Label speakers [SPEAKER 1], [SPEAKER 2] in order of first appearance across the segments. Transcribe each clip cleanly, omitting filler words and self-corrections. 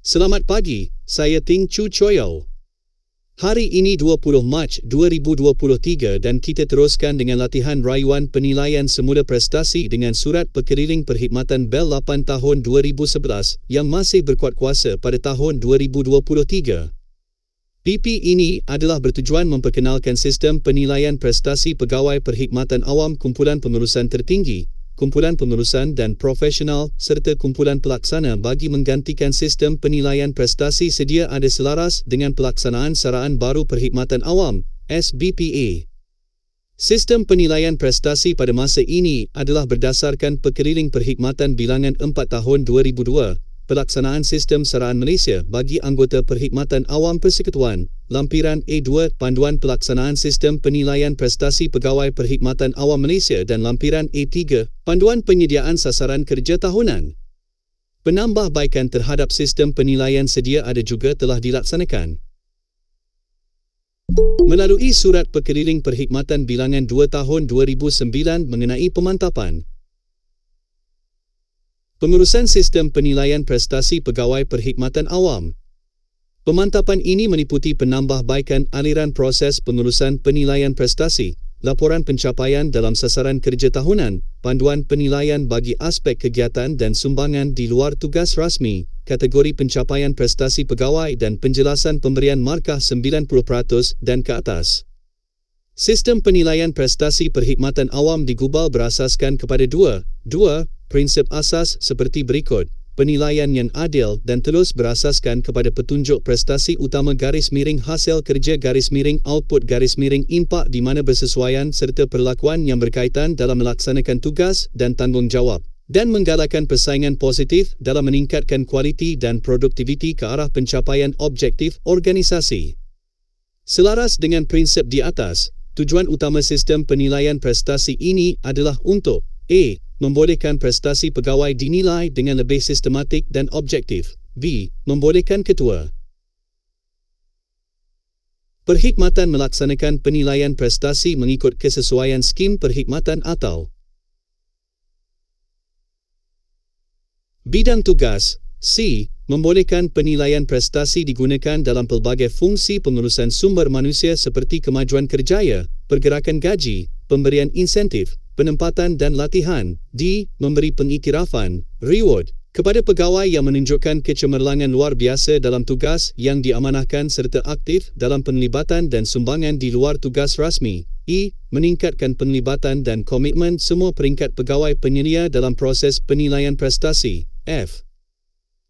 [SPEAKER 1] Selamat pagi, saya Ting Chu Choyao. Hari ini 20 Mac 2023 dan kita teruskan dengan latihan rayuan penilaian semula prestasi dengan Surat Perkeliling Perkhidmatan BEL 8 tahun 2011 yang masih berkuat kuasa pada tahun 2023. PP ini adalah bertujuan memperkenalkan sistem penilaian prestasi pegawai perkhidmatan awam kumpulan pengurusan tertinggi, kumpulan pengurusan dan profesional serta kumpulan pelaksana bagi menggantikan sistem penilaian prestasi sedia ada selaras dengan pelaksanaan saraan baru perkhidmatan awam, SBPA. Sistem penilaian prestasi pada masa ini adalah berdasarkan Perkeliling Perkhidmatan Bilangan 4 tahun 2002, Pelaksanaan Sistem Saraan Malaysia bagi anggota Perkhidmatan Awam Persekutuan, Lampiran A2 Panduan Pelaksanaan Sistem Penilaian Prestasi Pegawai Perkhidmatan Awam Malaysia dan Lampiran A3 Panduan Penyediaan Sasaran Kerja Tahunan. Penambahbaikan terhadap sistem penilaian sedia ada juga telah dilaksanakan. Melalui Surat Perkeliling Perkhidmatan Bilangan 2 tahun 2009 mengenai pemantapan Pengurusan Sistem Penilaian Prestasi Pegawai Perkhidmatan Awam. Pemantapan ini meliputi penambahbaikan aliran proses pengurusan penilaian prestasi, laporan pencapaian dalam sasaran kerja tahunan, panduan penilaian bagi aspek kegiatan dan sumbangan di luar tugas rasmi, kategori pencapaian prestasi pegawai dan penjelasan pemberian markah 90% dan ke atas. Sistem penilaian prestasi perkhidmatan awam digubal berasaskan kepada dua prinsip asas seperti berikut: penilaian yang adil dan terus berasaskan kepada petunjuk prestasi utama _hasil kerja _output impak di mana bersesuaian serta perlakuan yang berkaitan dalam melaksanakan tugas dan tanggungjawab, dan menggalakkan persaingan positif dalam meningkatkan kualiti dan produktiviti ke arah pencapaian objektif organisasi. Selaras dengan prinsip di atas, tujuan utama sistem penilaian prestasi ini adalah untuk A. Membolehkan prestasi pegawai dinilai dengan lebih sistematik dan objektif. B. Membolehkan ketua perkhidmatan melaksanakan penilaian prestasi mengikut kesesuaian skim perkhidmatan atau bidang tugas. C. Membolehkan penilaian prestasi digunakan dalam pelbagai fungsi pengurusan sumber manusia seperti kemajuan kerjaya, pergerakan gaji, pemberian insentif, penempatan dan latihan. D. Memberi pengiktirafan, reward, kepada pegawai yang menunjukkan kecemerlangan luar biasa dalam tugas yang diamanahkan serta aktif dalam penglibatan dan sumbangan di luar tugas rasmi. E. Meningkatkan penglibatan dan komitmen semua peringkat pegawai penyelia dalam proses penilaian prestasi. F.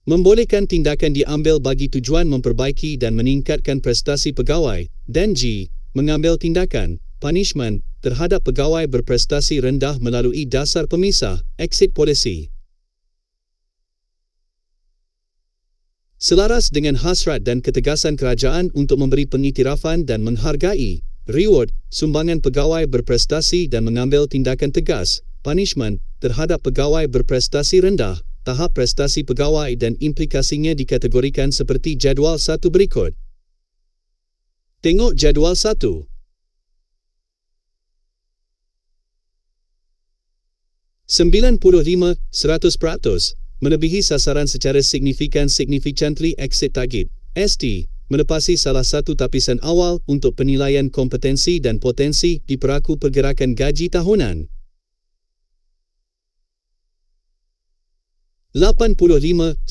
[SPEAKER 1] Membolehkan tindakan diambil bagi tujuan memperbaiki dan meningkatkan prestasi pegawai. Dan G. Mengambil tindakan, punishment, terhadap pegawai berprestasi rendah melalui dasar pemisah, exit policy. Selaras dengan hasrat dan ketegasan kerajaan untuk memberi pengiktirafan dan menghargai, reward, sumbangan pegawai berprestasi dan mengambil tindakan tegas, punishment, terhadap pegawai berprestasi rendah, tahap prestasi pegawai dan implikasinya dikategorikan seperti jadual 1 berikut. Tengok jadual 1. 95% melebihi sasaran secara significantly exceed target. ST. Melepasi salah satu tapisan awal untuk penilaian kompetensi dan potensi di peraku pergerakan gaji tahunan. 85-95%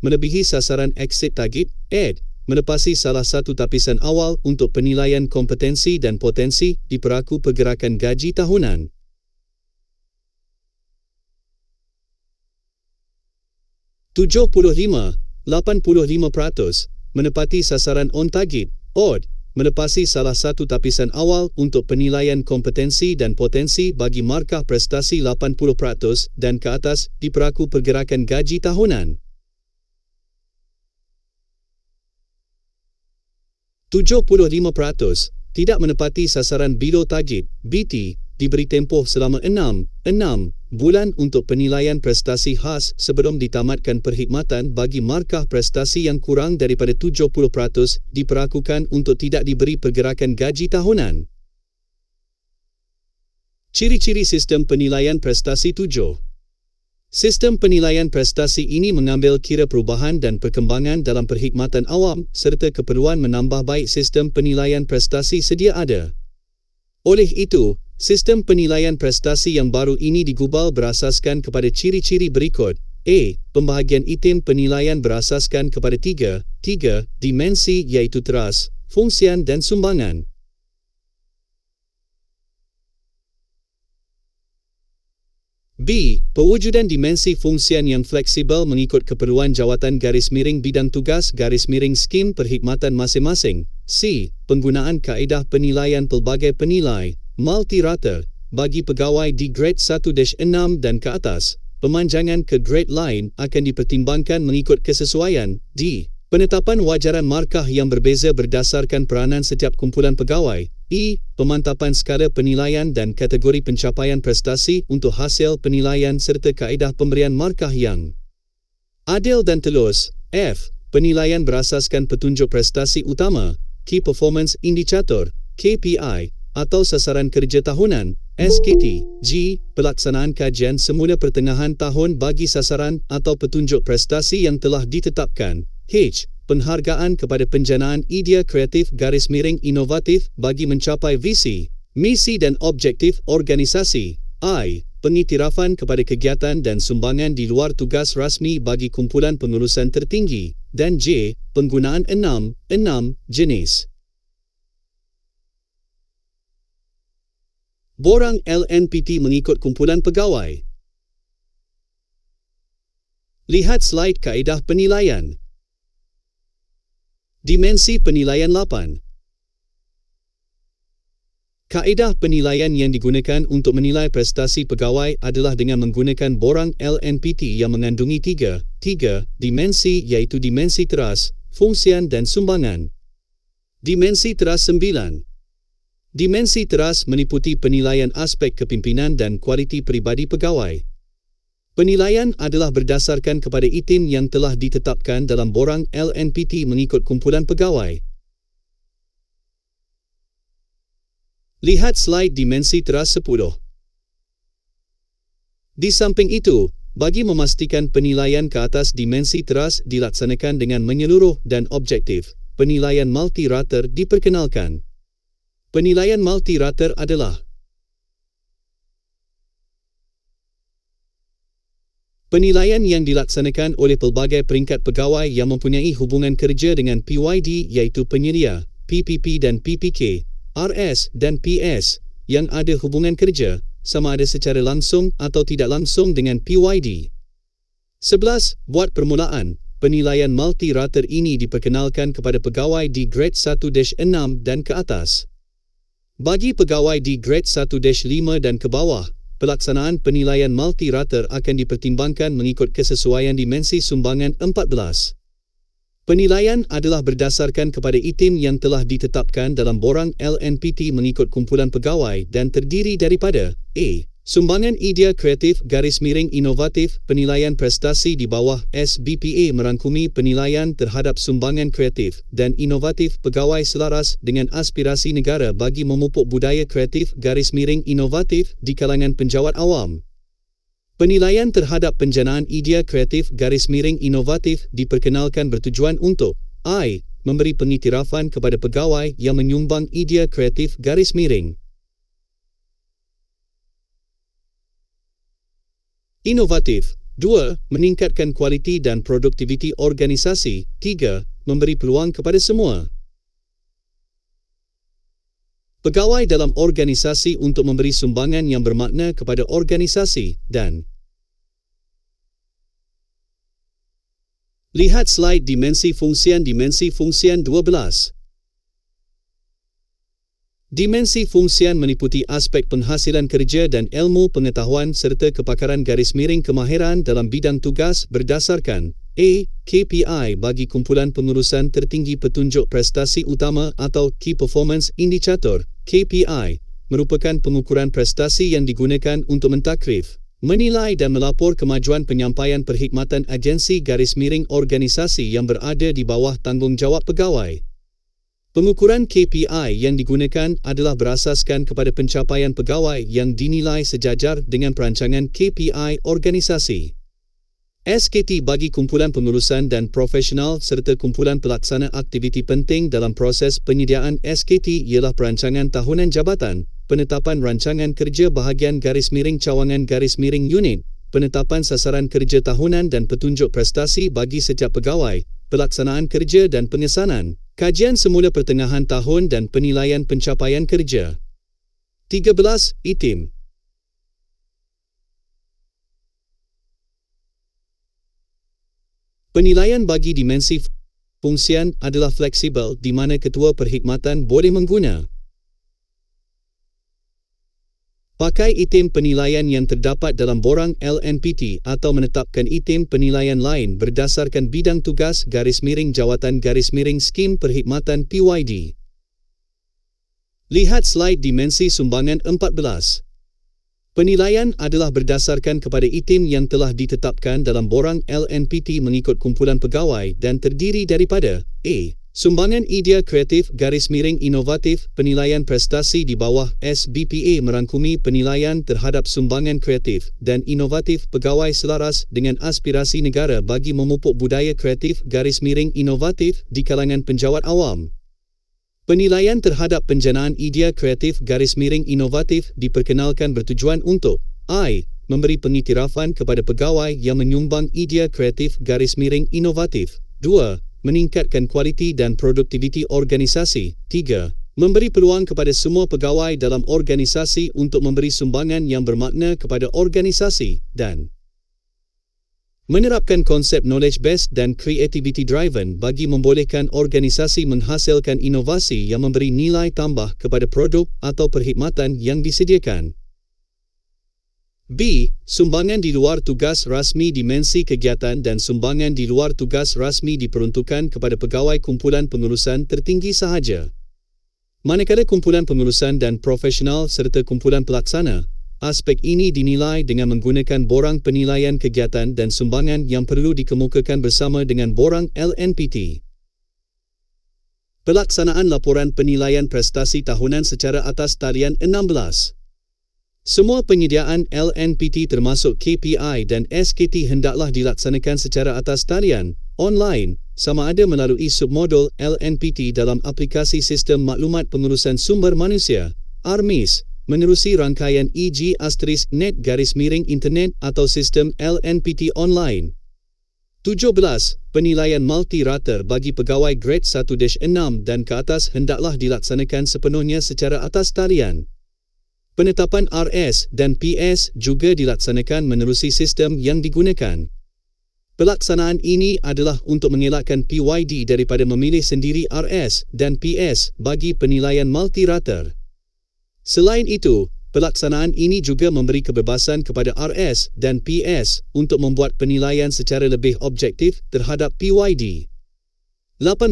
[SPEAKER 1] melebihi sasaran exit target. ED. Melepasi salah satu tapisan awal untuk penilaian kompetensi dan potensi di peraku pergerakan gaji tahunan. 75-85% menepati sasaran on target. OD. Melepasi salah satu tapisan awal untuk penilaian kompetensi dan potensi bagi markah prestasi 80% dan ke atas di peraku pergerakan gaji tahunan. 75% tidak menepati sasaran below target. BT. Diberi tempoh selama 6 bulan untuk penilaian prestasi khas sebelum ditamatkan perkhidmatan bagi markah prestasi yang kurang daripada 70% diperlakukan untuk tidak diberi pergerakan gaji tahunan. Ciri-ciri sistem penilaian prestasi 7. Sistem penilaian prestasi ini mengambil kira perubahan dan perkembangan dalam perkhidmatan awam serta keperluan menambah baik sistem penilaian prestasi sedia ada. Oleh itu, sistem penilaian prestasi yang baru ini digubal berasaskan kepada ciri-ciri berikut. A. Pembahagian item penilaian berasaskan kepada tiga dimensi iaitu teras, fungsian dan sumbangan. B. Pewujudan dimensi fungsian yang fleksibel mengikut keperluan jawatan garis miring bidang tugas garis miring skim perkhidmatan masing-masing. C. Penggunaan kaedah penilaian pelbagai penilai, multi-rata, bagi pegawai di grade 1-6 dan ke atas. Pemanjangan ke grade lain akan dipertimbangkan mengikut kesesuaian. D. Penetapan wajaran markah yang berbeza berdasarkan peranan setiap kumpulan pegawai. E. Pemantapan skala penilaian dan kategori pencapaian prestasi untuk hasil penilaian serta kaedah pemberian markah yang adil dan telus. F. Penilaian berasaskan petunjuk prestasi utama, Key Performance Indicator, KPI, atau sasaran kerja tahunan, SKT. G. Pelaksanaan kajian semula pertengahan tahun bagi sasaran atau petunjuk prestasi yang telah ditetapkan. H. Penghargaan kepada penjanaan idea kreatif garis miring inovatif bagi mencapai visi, misi dan objektif organisasi. I. Pengiktirafan kepada kegiatan dan sumbangan di luar tugas rasmi bagi kumpulan pengurusan tertinggi. Dan J. Penggunaan 6 jenis borang LNPT mengikut kumpulan pegawai. Lihat slide kaedah penilaian. Dimensi penilaian 8. Kaedah penilaian yang digunakan untuk menilai prestasi pegawai adalah dengan menggunakan borang LNPT yang mengandungi tiga dimensi iaitu dimensi teras, fungsian dan sumbangan. Dimensi teras 9. Dimensi teras meliputi penilaian aspek kepimpinan dan kualiti peribadi pegawai. Penilaian adalah berdasarkan kepada item yang telah ditetapkan dalam borang LNPT mengikut kumpulan pegawai. Lihat slide dimensi teras 10. Di samping itu, bagi memastikan penilaian ke atas dimensi teras dilaksanakan dengan menyeluruh dan objektif, penilaian multi-rater diperkenalkan. Penilaian multi-rater adalah penilaian yang dilaksanakan oleh pelbagai peringkat pegawai yang mempunyai hubungan kerja dengan PYD iaitu penyelia, PPP dan PPK, RS dan PS yang ada hubungan kerja, sama ada secara langsung atau tidak langsung dengan PYD. 11. Buat permulaan, penilaian multi-rater ini diperkenalkan kepada pegawai di grade 1-6 dan ke atas. Bagi pegawai di grade 1-5 dan ke bawah, pelaksanaan penilaian multi-rater akan dipertimbangkan mengikut kesesuaian dimensi sumbangan 14. Penilaian adalah berdasarkan kepada item yang telah ditetapkan dalam borang LNPT mengikut kumpulan pegawai dan terdiri daripada A. Sumbangan idea kreatif garis miring inovatif penilaian prestasi di bawah SBPA merangkumi penilaian terhadap sumbangan kreatif dan inovatif pegawai selaras dengan aspirasi negara bagi memupuk budaya kreatif garis miring inovatif di kalangan penjawat awam. Penilaian terhadap penjanaan idea kreatif garis miring inovatif diperkenalkan bertujuan untuk I. Memberi pengiktirafan kepada pegawai yang menyumbang idea kreatif garis miring inovatif. 2. Meningkatkan kualiti dan produktiviti organisasi. 3. Memberi peluang kepada semua pegawai dalam organisasi untuk memberi sumbangan yang bermakna kepada organisasi dan lihat slide dimensi fungsian 12. Dimensi fungsian meliputi aspek penghasilan kerja dan ilmu pengetahuan serta kepakaran garis miring kemahiran dalam bidang tugas berdasarkan A. KPI bagi kumpulan pengurusan tertinggi petunjuk prestasi utama atau Key Performance Indicator, KPI, merupakan pengukuran prestasi yang digunakan untuk mentakrif, menilai dan melapor kemajuan penyampaian perkhidmatan agensi garis miring organisasi yang berada di bawah tanggungjawab pegawai. Pengukuran KPI yang digunakan adalah berasaskan kepada pencapaian pegawai yang dinilai sejajar dengan perancangan KPI organisasi. SKT bagi kumpulan pengurusan dan profesional serta kumpulan pelaksana aktiviti penting dalam proses penyediaan SKT ialah perancangan tahunan jabatan, penetapan rancangan kerja bahagian garis miring cawangan garis miring unit, penetapan sasaran kerja tahunan dan petunjuk prestasi bagi setiap pegawai, pelaksanaan kerja dan pengesanan, kajian semula pertengahan tahun dan penilaian pencapaian kerja. 13. ITIM. Penilaian bagi dimensi fungsian adalah fleksibel di mana ketua perkhidmatan boleh pakai item penilaian yang terdapat dalam borang LNPT atau menetapkan item penilaian lain berdasarkan bidang tugas garis miring jawatan garis miring skim perkhidmatan PYD. Lihat slide dimensi sumbangan 14. Penilaian adalah berdasarkan kepada item yang telah ditetapkan dalam borang LNPT mengikut kumpulan pegawai dan terdiri daripada A. Sumbangan idea kreatif garis miring inovatif penilaian prestasi di bawah SBPA merangkumi penilaian terhadap sumbangan kreatif dan inovatif pegawai selaras dengan aspirasi negara bagi memupuk budaya kreatif garis miring inovatif di kalangan penjawat awam. Penilaian terhadap penjanaan idea kreatif garis miring inovatif diperkenalkan bertujuan untuk I. Memberi pengiktirafan kepada pegawai yang menyumbang idea kreatif garis miring inovatif. 2. Meningkatkan kualiti dan produktiviti organisasi. 3. Memberi peluang kepada semua pegawai dalam organisasi untuk memberi sumbangan yang bermakna kepada organisasi dan menerapkan konsep knowledge based dan creativity driven bagi membolehkan organisasi menghasilkan inovasi yang memberi nilai tambah kepada produk atau perkhidmatan yang disediakan. B. Sumbangan di luar tugas rasmi dimensi kegiatan dan sumbangan di luar tugas rasmi diperuntukkan kepada pegawai kumpulan pengurusan tertinggi sahaja. Manakala kumpulan pengurusan dan profesional serta kumpulan pelaksana, aspek ini dinilai dengan menggunakan borang penilaian kegiatan dan sumbangan yang perlu dikemukakan bersama dengan borang LNPT. Pelaksanaan laporan penilaian prestasi tahunan secara atas talian 16. Semua penyediaan LNPT termasuk KPI dan SKT hendaklah dilaksanakan secara atas talian, online, sama ada melalui submodul LNPT dalam aplikasi Sistem Maklumat Pengurusan Sumber Manusia, ARMIS, menerusi rangkaian EG*net garis miring internet atau sistem LNPT online. 17. Penilaian multi-rata bagi pegawai grade 1-6 dan ke atas hendaklah dilaksanakan sepenuhnya secara atas talian. Penetapan RS dan PS juga dilaksanakan menerusi sistem yang digunakan. Pelaksanaan ini adalah untuk mengelakkan PYD daripada memilih sendiri RS dan PS bagi penilaian multi-rata. Selain itu, pelaksanaan ini juga memberi kebebasan kepada RS dan PS untuk membuat penilaian secara lebih objektif terhadap PYD. 18.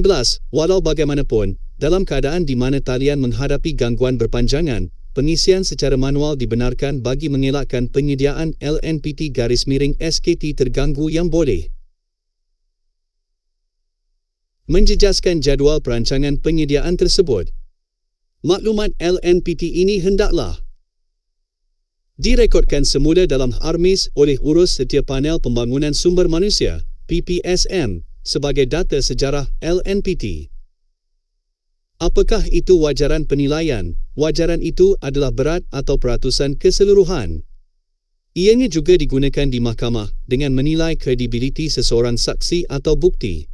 [SPEAKER 1] Walau bagaimanapun, dalam keadaan di mana talian menghadapi gangguan berpanjangan, pengisian secara manual dibenarkan bagi mengelakkan penyediaan LNPT garis miring SKT terganggu yang boleh menjejaskan jadual perancangan penyediaan tersebut. Maklumat LNPT ini hendaklah direkodkan semula dalam ARMIS oleh Urus Setia Panel Pembangunan Sumber Manusia PPSM sebagai data sejarah LNPT. Apakah itu wajaran penilaian? Wajaran itu adalah berat atau peratusan keseluruhan. Ianya juga digunakan di mahkamah dengan menilai kredibiliti seseorang saksi atau bukti.